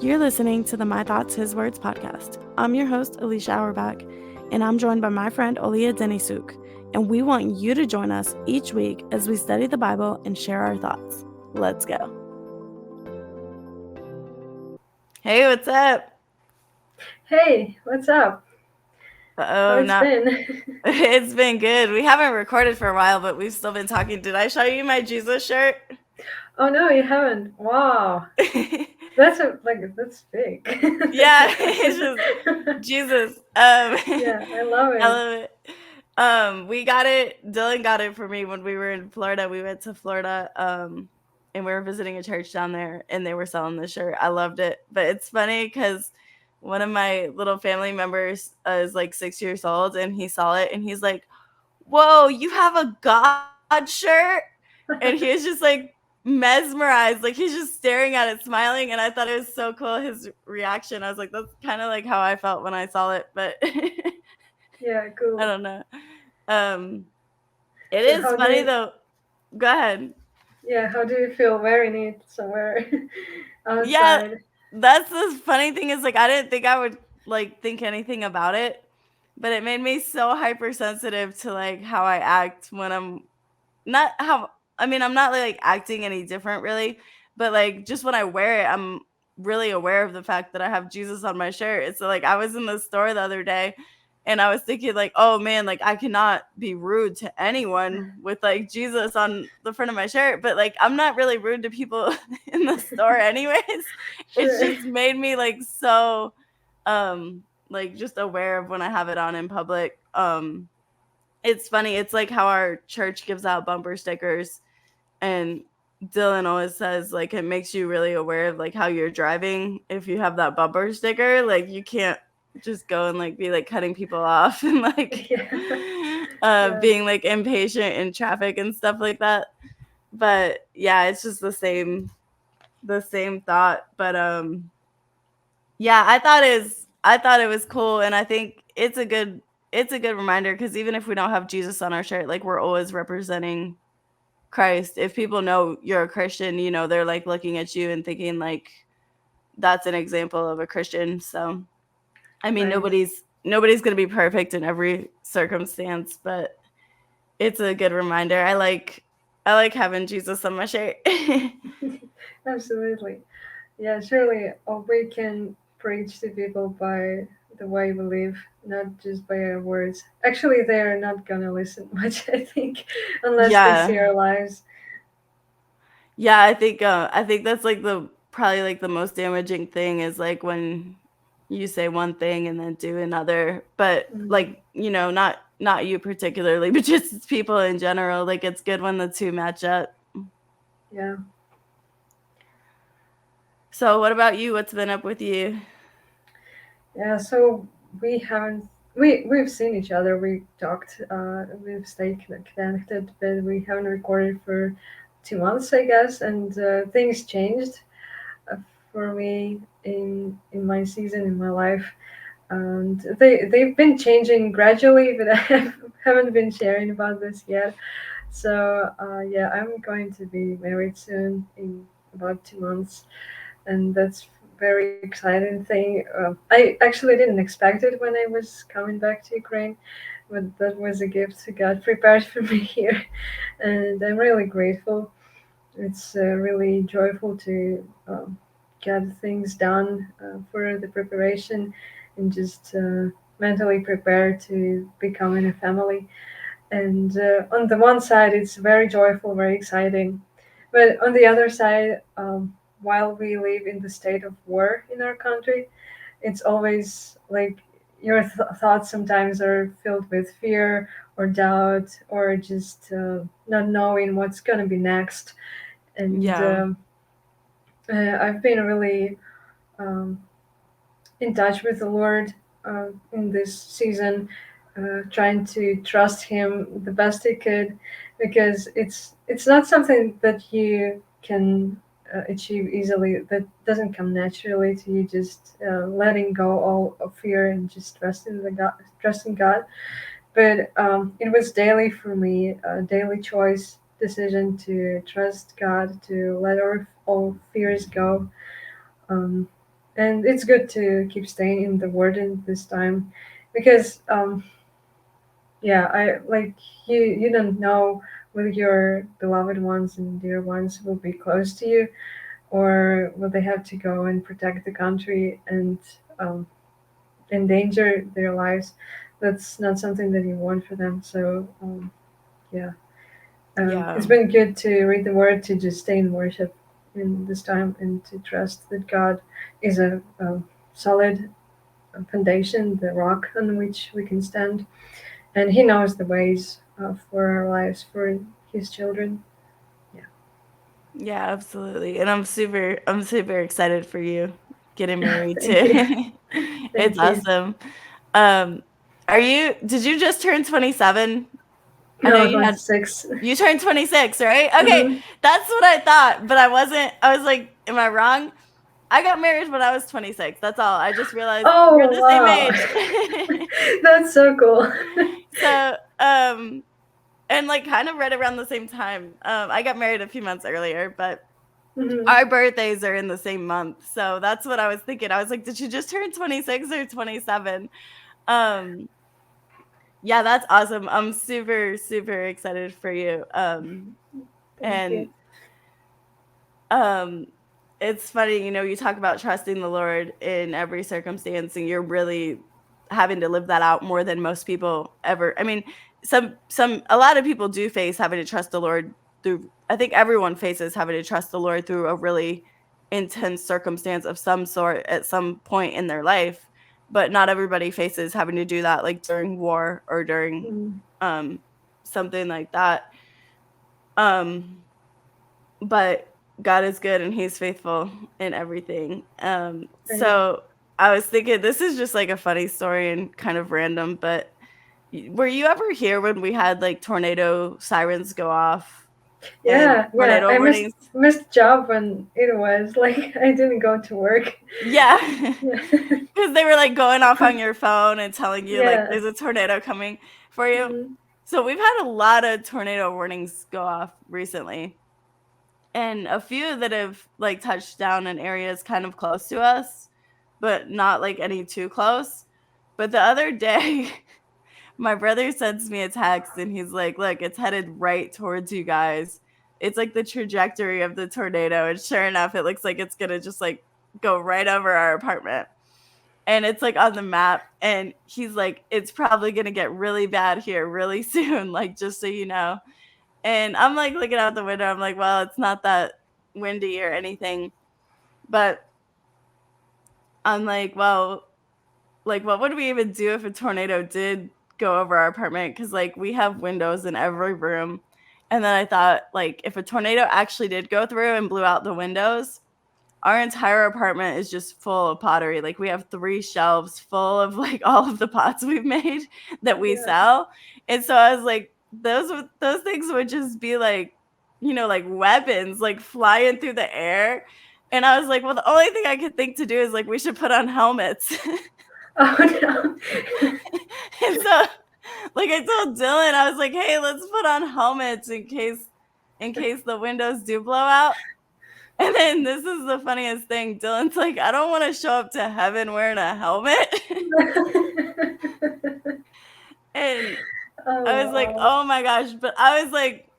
You're listening to the My Thoughts, His Words podcast. I'm your host, Alicia Auerbach, and I'm joined by my friend Olya Denisuk, and we want you to join us each week as we study the Bible and share our thoughts. Let's go. Hey, what's up? Hey, what's up? How Oh, it's not. been? It's been good. We haven't recorded for a while, but we've still been talking. Did I show you my Jesus shirt? Oh no, you haven't. Wow, that's big. That's Yeah, it's impressive. just Jesus. Yeah, I love I it. love it. We got it. Dylan got it for me when we were in Florida. We went to Florida, and we were visiting a church down there, and they were selling the shirt. I loved it, but it's funny because one of my little family members is like 6 years old, and he saw it, and he's like, "Whoa, you have a God shirt?" And he was just like mesmerized, like he's just staring at it, smiling, and I thought it was so cool his reaction. I was like, "That's kind of like how I felt when I saw it," but Yeah, I cool. don't know. Um, it So is how do funny you, though. Go ahead. yeah, how do you feel wearing it somewhere Yeah, outside? that's the funny thing is like I didn't think I would like think anything about it, but it made me so hypersensitive to like how I act when I'm not how I mean I'm not like acting any different really, but like just when I wear it, I'm really aware of the fact that I have Jesus on my shirt. It's like I was in the store the other day and I was thinking like, oh man, like I cannot be rude to anyone with like Jesus on the front of my shirt, but like I'm not really rude to people in the store anyways. It's Sure. just made me like so like just aware of when I have it on in public. It's funny. It's like how our church gives out bumper stickers, and Dylan always says like it makes you really aware of like how you're driving if you have that bumper sticker. Like you can't just go and like be like cutting people off and like Yeah, yeah, being like impatient in traffic and stuff like that. But yeah, it's just the same thought. But yeah, I thought it was cool, and I think it's a good reminder because even if we don't have Jesus on our shirt, like we're always representing Christ. If people know you're a Christian, they're like looking at you and thinking like that's an example of a Christian. So I mean, right. nobody's gonna be perfect in every circumstance, but it's a good reminder. I like having Jesus on my shirt. Absolutely. Yeah, surely we can preach to people by the way we live, not just by our words. Actually, they're not gonna listen much, I think, unless they Yeah, see our lives. yeah. I think that's like the probably like the most damaging thing is like when you say one thing and then do another, but Mm, like not you particularly, but just people in general. Like it's good when the two match up. yeah, So what about you? What's been up with you? yeah. So we haven't we've seen each other. We talked. We've stayed connected, but we haven't recorded for 2 months, I guess. And things changed uh, for me in my season in my life. And they've been changing gradually, but I haven't been sharing about this yet. So yeah, I'm going to be married soon in about 2 months, and that's very exciting thing. I actually didn't expect it when I was coming back to Ukraine, but that was a gift God prepared for me here, and I'm really grateful. It's really joyful to get things done for the preparation and just mentally prepare to becoming a family. And on the one side, it's very joyful, very exciting. But on the other side, while we live in the state of war in our country, it's always like your thoughts sometimes are filled with fear or doubt or just not knowing what's going to be next. And Yeah. I've been really um, in touch with the Lord in this season, trying to trust Him the best I could, because it's not something that you can achieve easily. That doesn't come naturally to you. Just letting go all of fear and just trusting God. But it was daily for me, a daily choice decision to trust God, to let all fears go. Um, And it's good to keep staying in the word in this time, because yeah, I like, you don't know whether your beloved ones and dear ones will be close to you, or will they have to go and protect the country and um, endanger their lives. That's not something that you want for them. So yeah, it's Yeah. been good to read the word, to just stay in worship in this time, and to trust that God is a solid foundation, the rock on which we can stand, and He knows the ways for our lives, for His children. Yeah, Yeah, absolutely. And I'm super excited for you getting married thank you, too. It's thank you. awesome. Did you just turn 27? I know No, you had 26. you turned 26, right? Okay, Hmm. that's what I thought, but I wasn't. I was like, am I wrong? I got married when I was 26. That's all. I just realized we're Oh the same wow, age. that's so cool. So, and like kind of right around the same time. I got married a few months earlier, but Hmm. our birthdays are in the same month. So that's what I was thinking. I was like, did you just turn 26 or 27? Um, yeah, that's awesome. I'm super, super excited for you. Thank you. And um it's funny, you talk about trusting the Lord in every circumstance, and you're really having to live that out more than most people ever. I mean, a lot of people do face having to trust the Lord through, I think everyone faces having to trust the Lord through a really intense circumstance of some sort at some point in their life, but not everybody faces having to do that like during war or during Mm, um something like that. Um but God is good and he's faithful in everything. right. So I was thinking this is just like a funny story and kind of random, but were you ever here when we had like tornado sirens go off and Yeah, yeah. tornado I missed warnings? missed job when it was like I didn't go to work. Yeah. Yeah. Because they were like going off on your phone and telling you like Yeah. there's a tornado coming for you. Mm, So we've had a lot of tornado warnings go off recently, and a few that have like touched down in areas kind of close to us, but not like any too close. But the other day, my brother sends me a text and he's like, "Look, it's headed right towards you guys. It's like the trajectory of the tornado." And sure enough, it looks like it's gonna just like go right over our apartment. And it's like on the map. And he's like, "It's probably gonna get really bad here really soon, like just so you know." And I'm like looking out the window. I'm like, well, it's not that windy or anything. But I'm like, well, like, what would we even do if a tornado did go over our apartment? Because, like, we have windows in every room. And then I thought, like, if a tornado actually did go through and blew out the windows, our entire apartment is just full of pottery. Like we have 3 shelves full of like all of the pots we've made that we yeah. sell. And so I was like, those things would just be like, like weapons, like flying through the air. And I was like, well, the only thing I could think to do is like we should put on helmets. Oh no. And so like I told Dylan, I was like, hey, let's put on helmets in case the windows do blow out. And then this is the funniest thing. Dylan's like, I don't want to show up to heaven wearing a helmet. And Oh I was like, wow. oh my gosh. But I was like,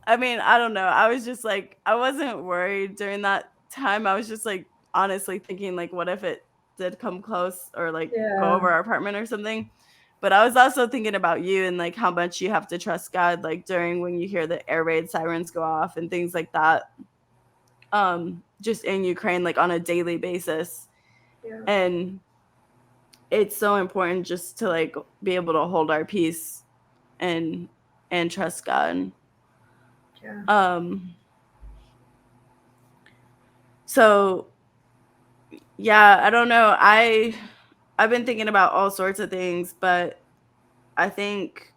I mean, I don't know. I was just like, I wasn't worried during that time. I was just like, honestly thinking, like, what if it did come close or like go Yeah. over our apartment or something? But I was also thinking about you and like how much you have to trust God, like during when you hear the air raid sirens go off and things like that. Just in Ukraine, like on a daily basis. Yeah. And it's so important just to like be able to hold our peace and trust God. Yeah. Um so yeah, I don't know. I've been thinking about all sorts of things, but I think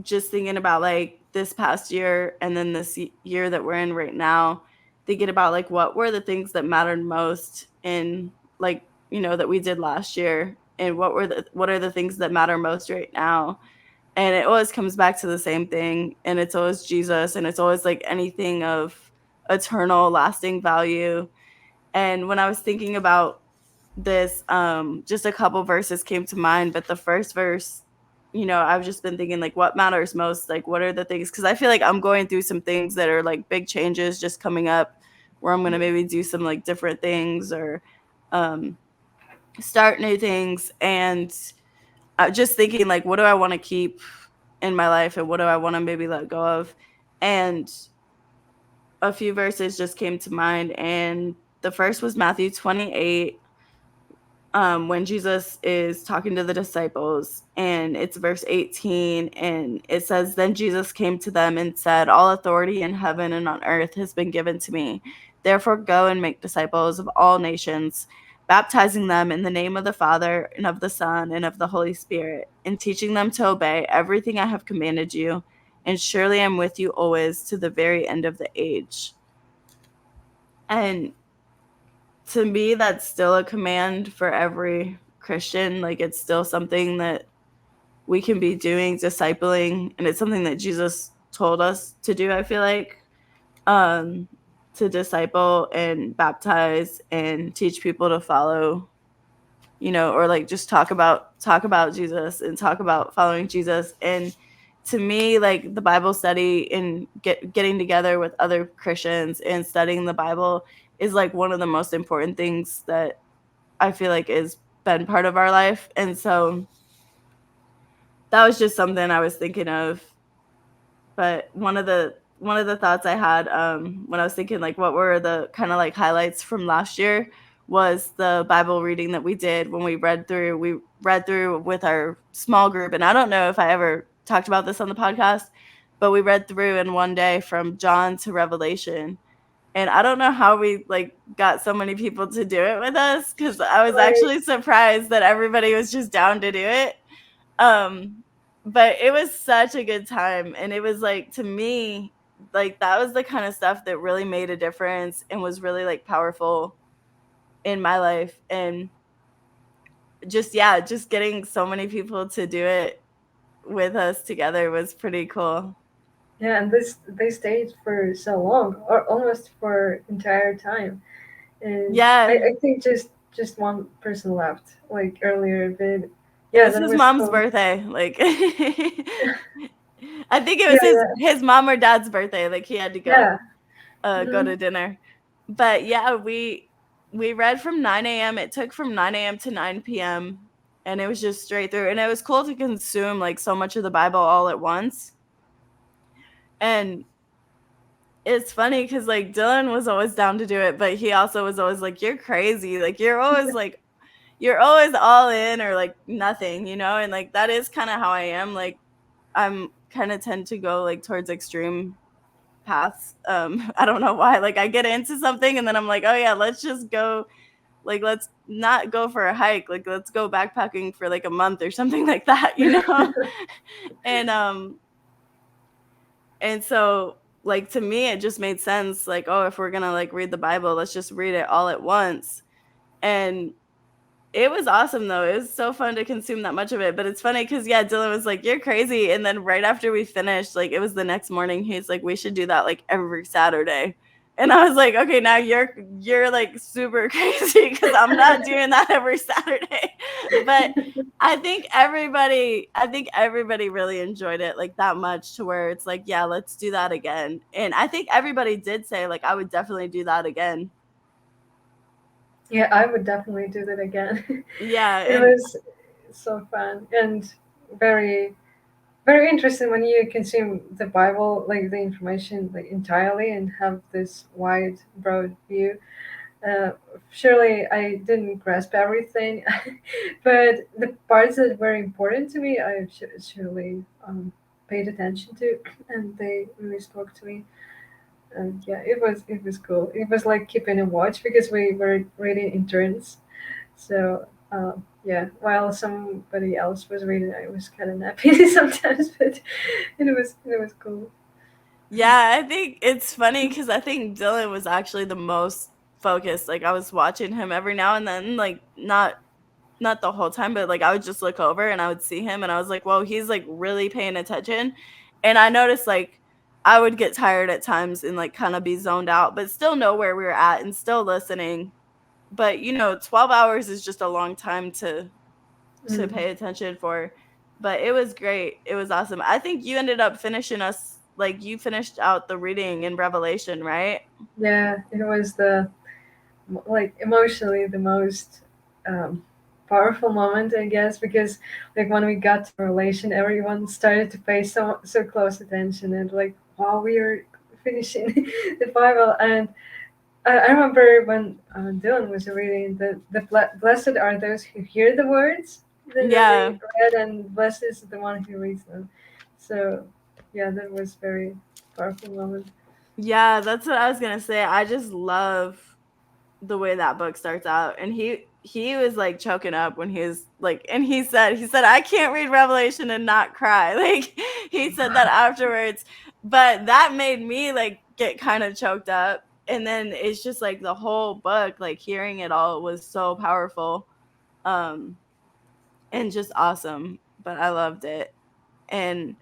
just thinking about like this past year and then this year that we're in right now, thinking about like what were the things that mattered most in like, that we did last year, and what are the things that matter most right now. And it always comes back to the same thing, and it's always Jesus, and it's always like anything of eternal lasting value. And when I was thinking about this just a couple verses came to mind, but the first verse, I've just been thinking like what matters most, like what are the things, cuz I feel like I'm going through some things that are like big changes just coming up where I'm going to maybe do some like different things or um start new things, and just thinking like what do I want to keep in my life and what do I want to maybe let go of. And a few verses just came to mind, and the first was Matthew 28, when Jesus is talking to the disciples, and it's verse 18, and it says, "Then Jesus came to them and said, 'All authority in heaven and on earth has been given to me. Therefore, go and make disciples of all nations, baptizing them in the name of the Father and of the Son and of the Holy Spirit, and teaching them to obey everything I have commanded you. And surely I'm with you always to the very end of the age.'" And to me, that's still a command for every Christian. Like, it's still something that we can be doing, discipling, and it's something that Jesus told us to do, I feel like, um, to disciple and baptize and teach people to follow, or like just talk about Jesus and talk about following Jesus. And to me, like the Bible study and getting together with other Christians and studying the Bible is like one of the most important things that I feel like is been part of our life. And so that was just something I was thinking of. But one of the thoughts I had, when I was thinking like what were the kind of like highlights from last year, was the Bible reading that we did when we read through with our small group. And I don't know if I ever talked about this on the podcast, but we read through in one day from John to Revelation. And I don't know how we like got so many people to do it with us, cuz I was Like, actually surprised that everybody was just down to do it. Um but it was such a good time, and it was like, to me, like that was the kind of stuff that really made a difference and was really like powerful in my life. And just, yeah, just getting so many people to do it with us together was pretty cool. yeah, and this they stayed for so long, or almost for entire time. And I, Yeah, I think just one person left, like earlier, but it yeah, was that his was mom's cool. birthday. Like I think it Yeah, was his mom or dad's birthday. Like he had to yeah, go hmm to dinner. But yeah, we read from 9 a.m. It took from 9 a.m. to 9 p.m., and it was just straight through. And it was cool to consume like so much of the Bible all at once. And it's funny because like Dylan was always down to do it, but he also was always like, "You're crazy. Like you're always all in or like nothing, you know?" And like that is kind of how I am. Like I'm kind of tend to go like towards extreme paths. I don't know why. Like I get into something and then I'm like, "Oh yeah, let's just go, like let's not go for a hike. Like let's go backpacking for like a month or something like that, you know?" And so like to me it just made sense, like, oh, if we're going to like read the Bible, let's just read it all at once. And it was awesome though. It was so fun to consume that much of it. But it's funny because yeah, Dylan was like, "You're crazy," and then right after we finished, like it was the next morning, he's like, "We should do that like every Saturday." And I was like, "Okay, now you're like super crazy because I'm not doing that every Saturday." But I think everybody really enjoyed it like that much to where it's like, yeah, let's do that again. And I think everybody did say like I would definitely do that again. yeah, I would definitely do that again. Yeah, It and was so fun and very very interesting when you consume the Bible, like the information like entirely, and have this wide broad view. Uh, Surely I didn't grasp everything, but the parts that were important to me, I surely paid attention to, and they really spoke to me. And yeah, it was cool. It was like keeping a watch because we were reading in turns. So yeah, while somebody else was reading, I was kind of nappy sometimes, but it was cool. yeah, I think it's funny because I think Dylan was actually the most focused. Like I was watching him every now and then, like not the whole time, but like I would just look over and I would see him and I was like, "Whoa, he's like really paying attention." And I noticed like I would get tired at times and like kind of be zoned out, but still know where we were at and still listening. but 12 hours is just a long time to Mm. pay attention for. But it was great. It was awesome. I think you ended up finishing us, like, you finished out the reading in Revelation, right? Yeah, it was the like emotionally the most um, powerful moment, I guess, because like when we got to Revelation, everyone started to pay so close attention and like, wow, we are finishing the Bible. And I remember when Dylan was reading blessed are those who hear the words that we Yeah. read, and blessed is the one who reads them. So yeah, that was very powerful moment. Yeah, that's what I was going to say. I just love the way that book starts out, and he was like choking up when he was like, and he said I can't read Revelation and not cry. Like, he said that afterwards, but that made me like get kind of choked up. And then it's just like the whole book, like hearing it all was so powerful, um and just awesome. But I loved it. And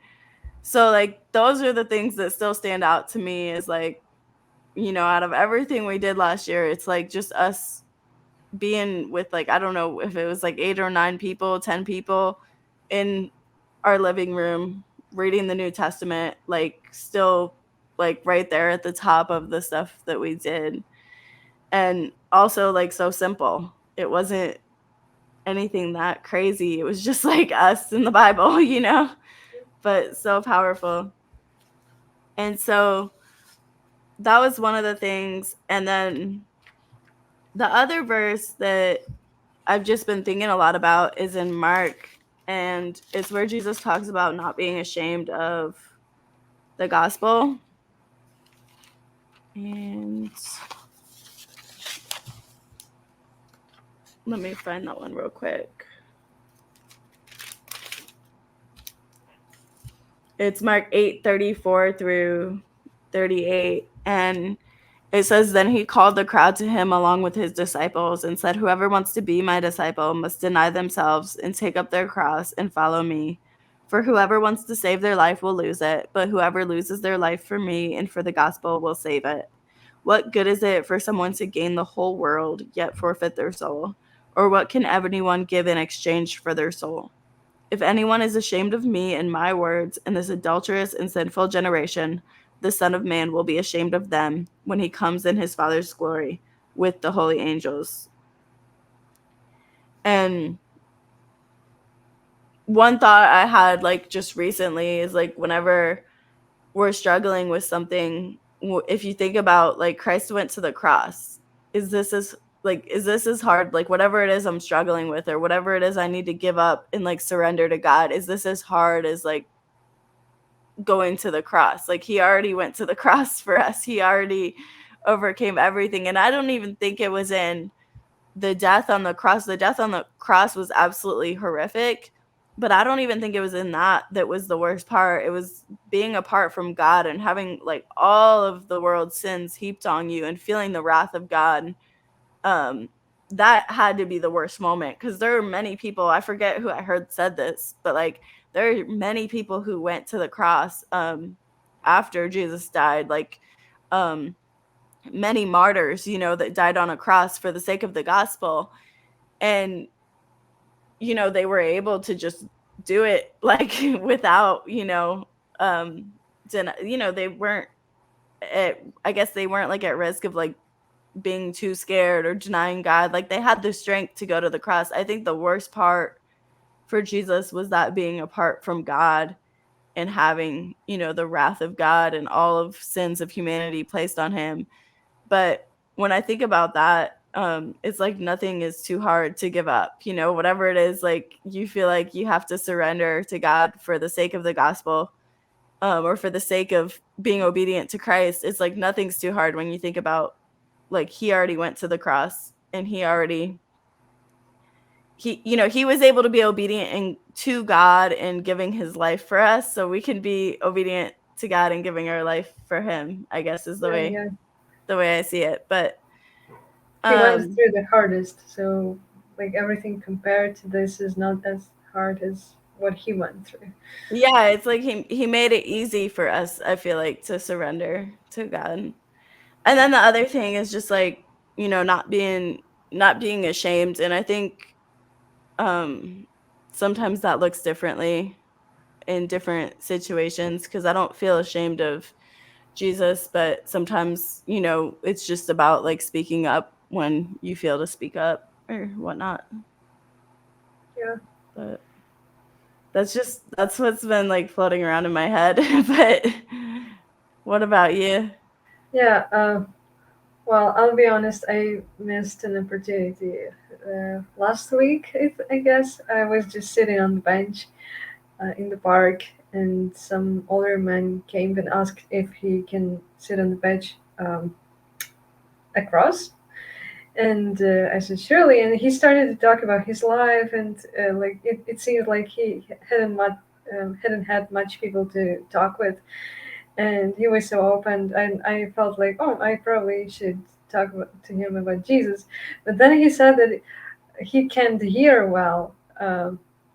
so like those are the things that still stand out to me, is like, out of everything we did last year, it's like just us being with, like, I don't know if it was like 8 or 9 people, 10 people in our living room reading the New Testament, like still like right there at the top of the stuff that we did. And also like so simple. It wasn't anything that crazy. It was just like us in the Bible. But so powerful. And so that was one of the things. And then the other verse that I've just been thinking a lot about is in Mark, and it's where Jesus talks about not being ashamed of the gospel. And let me find that one real quick. It's Mark 8:34 through 38. And it says, "Then he called the crowd to him along with his disciples and said, 'Whoever wants to be my disciple must deny themselves and take up their cross and follow me. For whoever wants to save their life will lose it, but whoever loses their life for me and for the gospel will save it. What good is it for someone to gain the whole world yet forfeit their soul? Or what can anyone give in exchange for their soul? If anyone is ashamed of me and my words in this adulterous and sinful generation, the Son of Man will be ashamed of them when he comes in his Father's glory with the holy angels.'" And one thought I had, like, just recently is like, whenever we're struggling with something, if you think about, like, Christ went to the cross, is this as is this as hard, like whatever it is I'm struggling with, or whatever it is I need to give up and like surrender to God, is this as hard as like going to the cross? Like, he already went to the cross for us. He already overcame everything. And I don't even think it was in the death on the cross. The death on the cross was absolutely horrific, but I don't even think it was in that was the worst part. It was being apart from God and having like all of the world's sins heaped on you and feeling the wrath of God. um that had to be the worst moment, because there are many people, I forget who I heard said this, but like there are many people who went to the cross after Jesus died, like um many martyrs, that died on a cross for the sake of the gospel. And they were able to just do it like without, um they weren't I guess they weren't like at risk of like being too scared or denying God. Like, they had the strength to go to the cross. I think the worst part for Jesus was that being apart from God and having, the wrath of God and all of sins of humanity placed on him. But when I think about that, it's like nothing is too hard to give up. Whatever it is, like you feel like you have to surrender to God for the sake of the gospel, or for the sake of being obedient to Christ. It's like nothing's too hard when you think about, like, he already went to the cross, and he was able to be obedient to God and giving his life for us, so we can be obedient to God and giving our life for him, I guess, is Yeah, yeah. the way I see it. But He went um through the hardest, so like everything compared to this is not as hard as what he went through. yeah, it's like he made it easy for us, I feel like, to surrender to God. And then the other thing is just like, not being not being ashamed. And I think um sometimes that looks differently in different situations, because I don't feel ashamed of Jesus, but sometimes, it's just about like speaking up when you feel to speak up or whatnot. Yeah. But that's what's been like floating around in my head. But what about you? Yeah. Well, I'll be honest. I missed an opportunity last week. I guess I was just sitting on the bench in the park, and some older man came and asked if he can sit on the bench across. And I said, surely. And he started to talk about his life, and like it seemed like he hadn't had much people to talk with, and he was so open. And I felt like, oh, I probably should to him about Jesus. But then he said that he can't hear well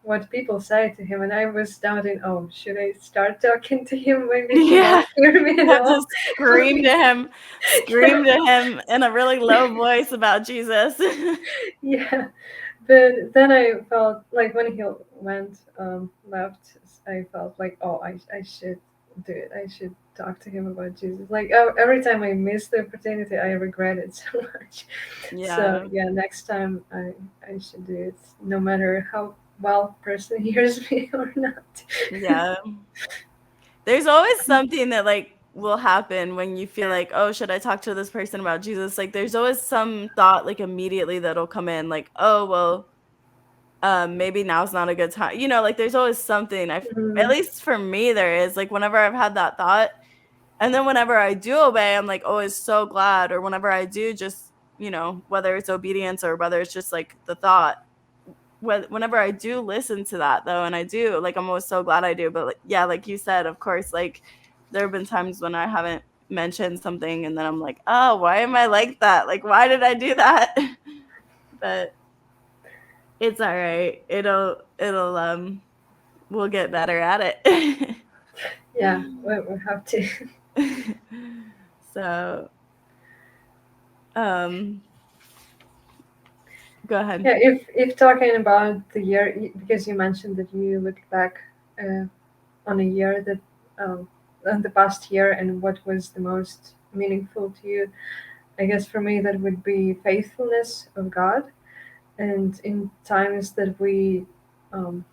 what people say to him, and I was doubting, oh, should I start talking to him? Maybe he Yeah, won't hear me you at have to all. scream to him, Yeah, scream to him in a really low voice about Jesus. yeah. But then I felt like when he went left, I felt like, oh, I should do it. I should talk to him about Jesus. Like every time I miss the opportunity, I regret it so much. So Yeah, yeah, next time I should do it, no matter how well person hears me or not. yeah. There's always something that like will happen when you feel like, oh, should I talk to this person about Jesus? Like there's always some thought like immediately that'll come in, like, oh well, maybe now's not a good time. Like there's always something. At Mhm. least for me there is, like, whenever I've had that thought, and then whenever I do obey, I'm like always so glad. Or whenever I do just, whether it's obedience or whether it's just like the thought, whenever I do listen to that though, and I do, like, I'm always so glad I do. But like, yeah, like you said, of course, like there have been times when I haven't mentioned something and then I'm like, oh, why am I like that? Like, why did I do that? But it's all right. It'll we'll get better at it. Yeah, we have to. So, um, go ahead. Yeah, if talking about the year, because you mentioned that you looked back uh, on a year that on the past year and what was the most meaningful to you. I guess for me that would be faithfulness of God, and in times that um,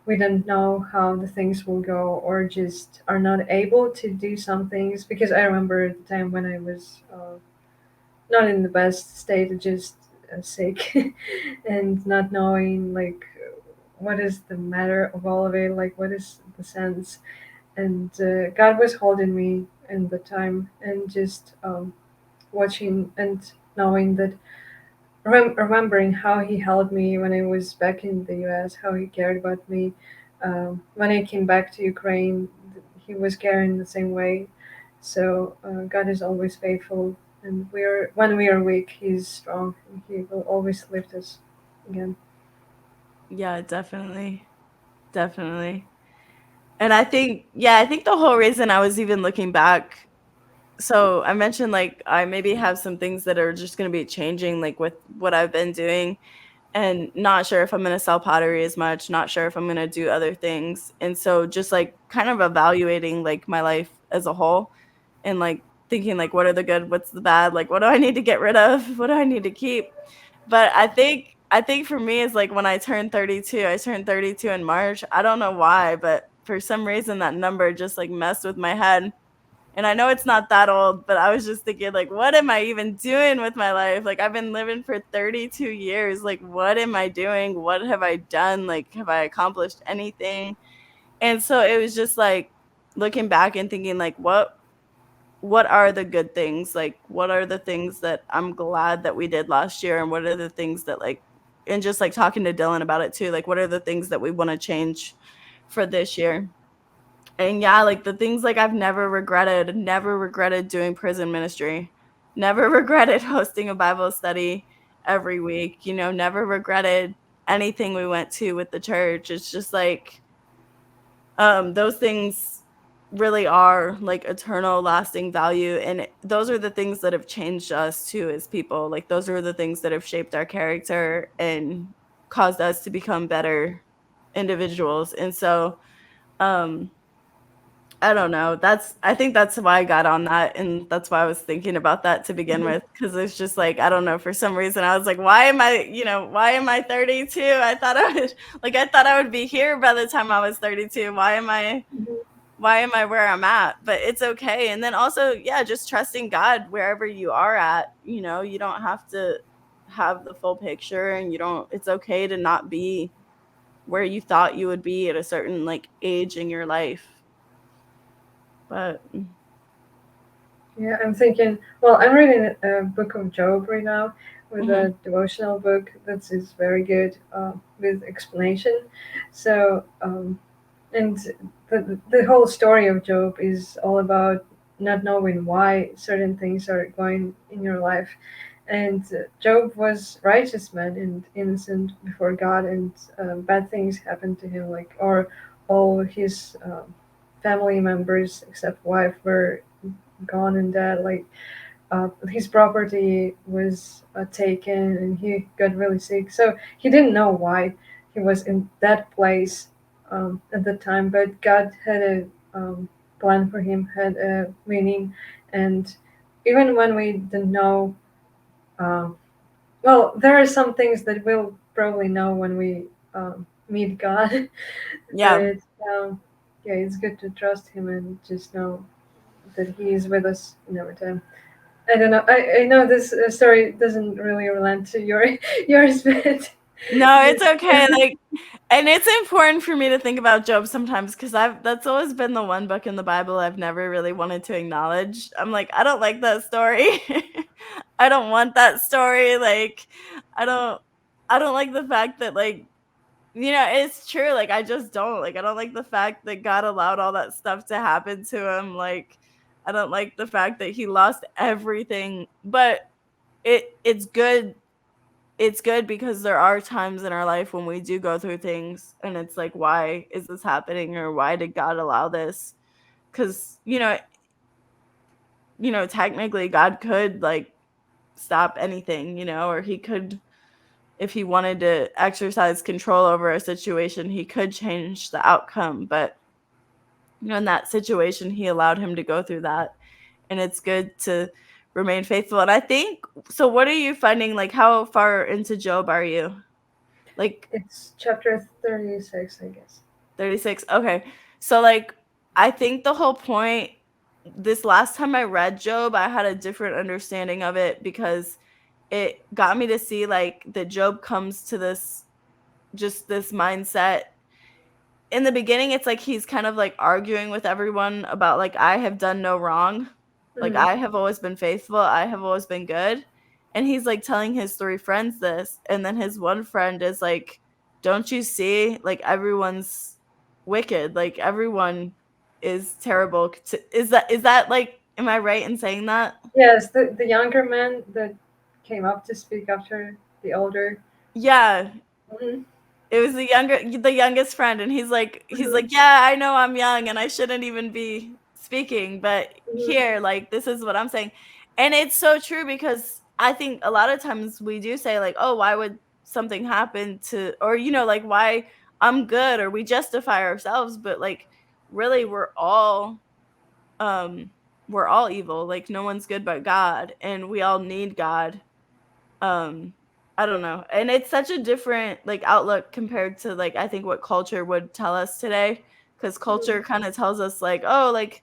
we don't know how the things will go, or just are not able to do some things. Because I remember the time when I was not in the best state, just sick, and not knowing like what is the matter of all of it, like what is the sense. And God was holding me in the time, and just watching and knowing that, remembering how He held me when I was back in the US, how He cared about me. When I came back to Ukraine, He was caring the same way. So God is always faithful, and when we are weak, He's strong, and He will always lift us again. Yeah, definitely. Definitely. And I think, yeah, I think the whole reason I was even looking back, so I mentioned like I maybe have some things that are just going to be changing, like with what I've been doing, and not sure if I'm going to sell pottery as much, not sure if I'm going to do other things. And so just like kind of evaluating like my life as a whole, and like thinking like what are the good, what's the bad, like what do I need to get rid of, what do I need to keep. But I think for me is like when I turned 32, I turned 32 in March. I don't know why, but for some reason that number just like messed with my head. And I know it's not that old, but I was just thinking, like, what am I even doing with my life? Like, I've been living for 32 years. Like, what am I doing? What have I done? Like, have I accomplished anything? And so it was just like looking back and thinking, like, what are the good things? Like, what are the things that I'm glad that we did last year? And what are the things that, like, and just like talking to Dylan about it too, like, what are the things that we want to change for this year? And yeah, like the things like I've never regretted doing prison ministry, never regretted hosting a Bible study every week, never regretted anything we went to with the church. It's just like those things, really are like eternal lasting value, and those are the things that have changed us too as people. Like those are the things that have shaped our character and caused us to become better individuals. And so um I don't know. I think that's why I got on that, and that's why I was thinking about that to begin Mhm. with, because it's just like I don't know, for some reason I was like, why am I 32? I thought I would I thought I would be here by the time I was 32. Mhm. Why am I where I'm at? But it's okay. And then also, yeah, just trusting God wherever you are at. You don't have to have the full picture, and you don't it's okay to not be where you thought you would be at a certain like age in your life. But Yeah, I'm thinking. Well, I'm reading a book of Job right now, with mhm. a devotional book that is very good, with explanation. So, and the whole story of Job is all about not knowing why certain things are going in your life. And Job was righteous man and innocent before God, and bad things happened to him, like, or all his family members except wife were gone and dead. Like, his property was taken, and he got really sick. So he didn't know why he was in that place at the time, but God had a plan for him, had a meaning. And even when we didn't know, um, well, there are some things that we'll probably know when we meet God. Yeah. But yeah, it's good to trust Him and just know that He is with us in every time. I don't know. I know this story doesn't really relate to yours, but No, it's just okay. Like, and it's important for me to think about Job sometimes, because I've that's always been the one book in the Bible I've never really wanted to acknowledge. I'm like, I don't like that story. I don't want that story. Like, I don't I don't like the fact that it's true. Like, I just don't. Like, I don't like the fact that God allowed all that stuff to happen to him. Like, I don't like the fact that he lost everything. But it's good because there are times in our life when we do go through things, and it's like, why is this happening, or why did God allow this? Cuz technically God could like stop anything, or he could, if he wanted to exercise control over a situation, he could change the outcome. But in that situation, he allowed him to go through that, and it's good to remain faithful. And I think, so what are you finding, like how far into Job are you? Like it's chapter 36, I guess. 36. Okay. So I think the whole point, this last time I read Job, I had a different understanding of it, because it got me to see that Job comes to this mindset. In the beginning, it's like he's kind of like arguing with everyone about, like, I have done no wrong. Like, Hmm. I have always been faithful. I have always been good. And he's like telling his three friends this. And then his one friend is like, don't you see? Like, everyone's wicked. Like, everyone is terrible. Is that like, am I right in saying that? Yes, the younger man that came up to speak after the older. Yeah. Hmm. It was the youngest friend, and he's like, Hmm. "Yeah, I know I'm young and I shouldn't even be speaking, but Hmm. here, like, this is what I'm saying." And it's so true, because I think a lot of times we do say like, "Oh, why would something happen to," or like, "Why I'm good," or we justify ourselves, but like really um we're all evil. Like, no one's good but God, and we all need God. um I don't know, and it's such a different like outlook compared to, like, I think what culture would tell us today, because culture kind of tells us like, oh, like,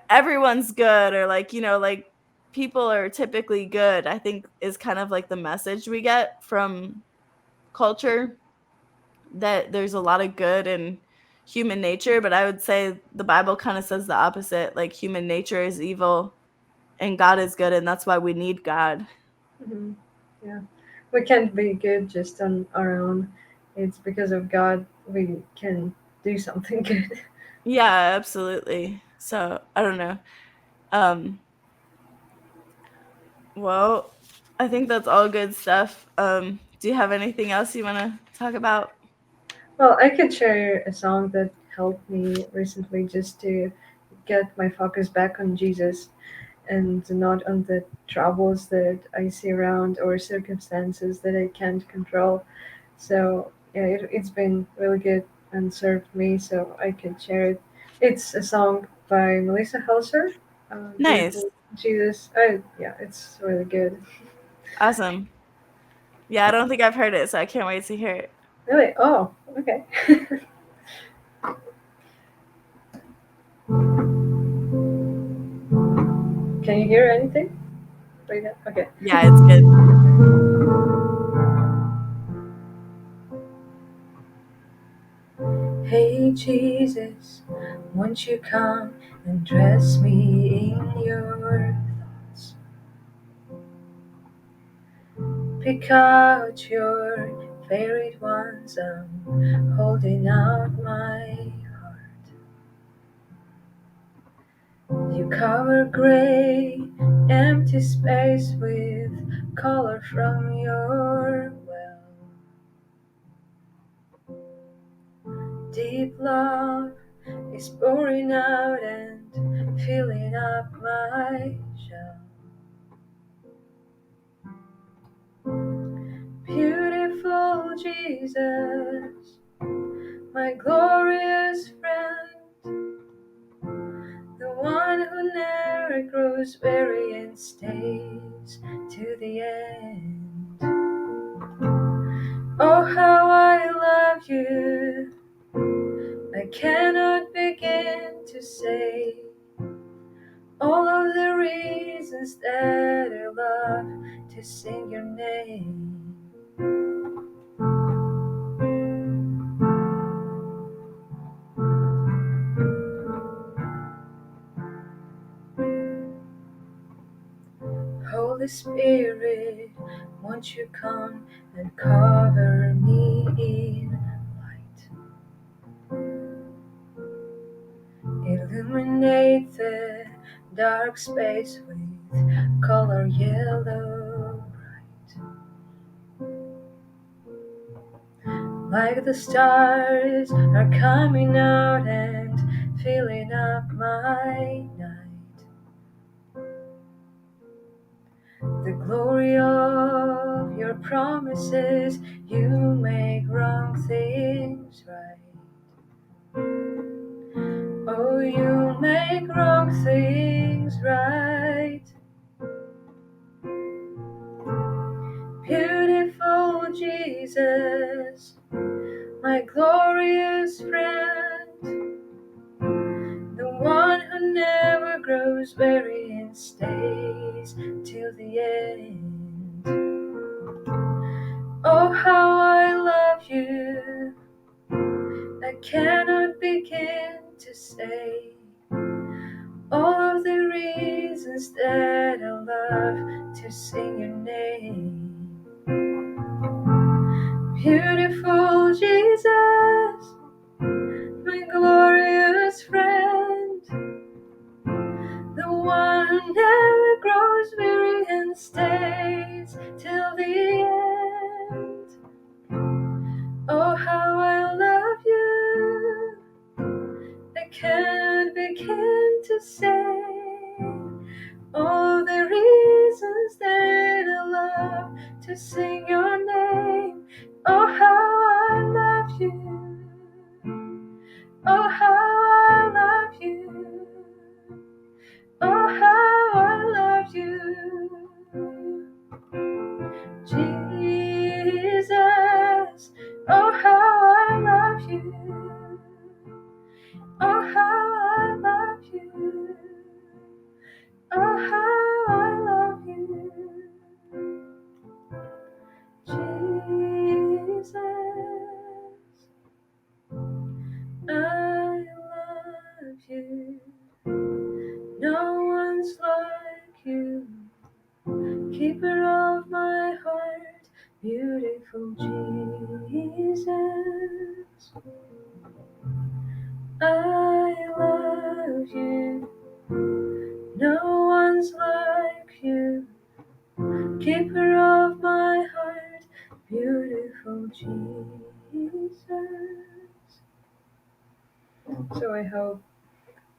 everyone's good, or like, like, people are typically good, I think, is kind of like the message we get from culture, that there's a lot of good in human nature. But I would say the Bible kind of says the opposite. Like, human nature is evil and God is good, and that's why we need God. Hmm. Yeah, we can't be good just on our own. It's because of God we can do something good. Yeah, absolutely. So, I don't know. Um, well, I think that's all good stuff. Do you have anything else you want to talk about? Well, I could share a song that helped me recently just to get my focus back on Jesus and not on the troubles that I see around or circumstances that I can't control. So yeah, it's been really good and served me, so I could share it. It's a song by Melissa Helser, Nice. Beautiful Jesus. Yeah, it's really good. Awesome. Yeah, I don't think I've heard it, so I can't wait to hear it. Really? Oh, okay. Can you hear anything right now? Okay. Yeah, it's good. Hey Jesus, won't you come and dress me in your thoughts? Pick out your favorite ones. I'm holding out my heart. You cover gray, empty space with color from your well. Deep love is pouring out and filling up my shell. Beautiful Jesus, my glorious friend, the one who never grows weary and stays to the end. Oh, how I love you, I cannot begin to say all of the reasons that I love to sing your name. Holy Spirit, won't you come and cover me in light? Illuminate the dark space with color yellow bright. Like the stars are coming out and filling up my night. The glory of your promises, you make wrong things right. Oh, you make wrong things right. Beautiful Jesus, my glorious friend, the one who never grows weary and stays till the end. Oh, how I love you, I cannot begin to say all of the reasons that I love to sing your name. Beautiful Jesus, my glorious friend, the one who never grows weary and stays till the end. Oh, how I love you, I can't begin to say all the reasons that I love to sing your name. Oh, how I love you. Oh, how I love you. Oh, how I love you. Jesus. Oh, how I love you. Oh, how I love you. Oh, how I love you, Jesus. I love you. No one's like you. Keeper of my heart, beautiful Jesus. I love you. No one's like you. Keeper of my heart, beautiful Jesus. So I hope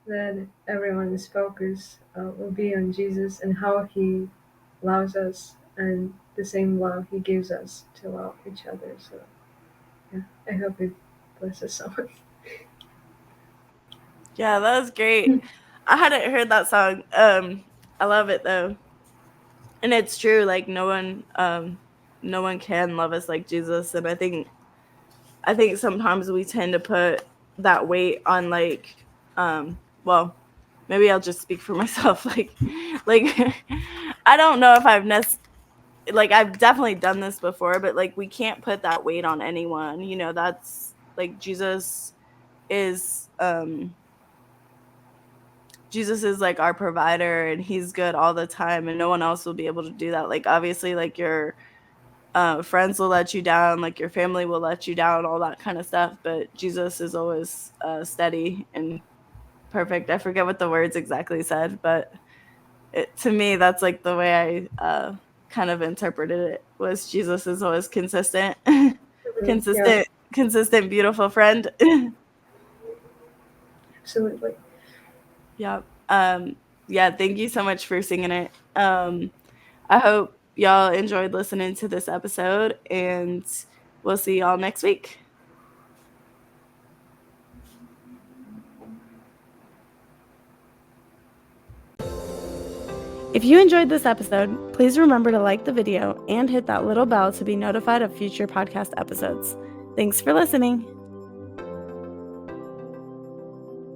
that everyone's focus will be on Jesus and how He loves us and the same love He gives us to love each other. So yeah, I hope it blesses someone. Yeah, that was great. I hadn't heard that song. I love it though. And it's true, like no one can love us like Jesus. And I think sometimes we tend to put that weight on well, maybe I'll just speak for myself. Like I don't know if I've definitely done this before, but like we can't put that weight on anyone. You know, that's like is um Jesus is like our provider and he's good all the time and no one else will be able to do that. Like obviously like your friends will let you down, like your family will let you down, all that kind of stuff, but Jesus is always steady and perfect. I forget what the words exactly said, but to me that's like the way I kind of interpreted it was Jesus is always consistent. Mhm. Yeah, Consistent beautiful friend. absolutely. Yeah. Yeah, thank you so much for singing it. I hope y'all enjoyed listening to this episode and we'll see y'all next week. If you enjoyed this episode, please remember to like the video and hit that little bell to be notified of future podcast episodes. Thanks for listening.